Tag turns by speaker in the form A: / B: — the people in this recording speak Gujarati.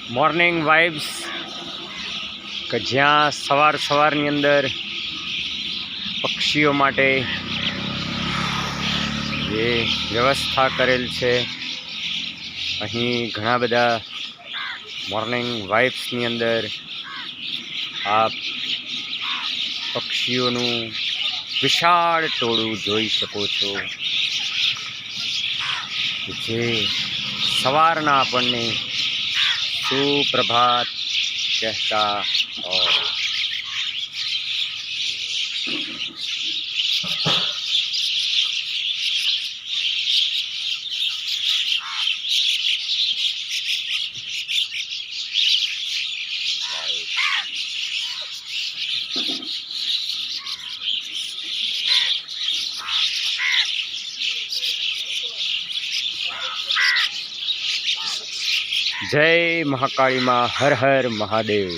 A: મોર્નિંગ વાઇબ્સ કે જ્યાં સવારની અંદર પક્ષીઓ માટે જે વ્યવસ્થા કરેલ છે, અહીં ઘણા બધા મોર્નિંગ વાઇબ્સની અંદર આપ પક્ષીઓનું વિશાળ ટોળું જોઈ શકો છો, જે સવારના આપણને સુપ્રભાત કહેતા હોય। જય મહાકાળી માં, હર હર મહાદેવ।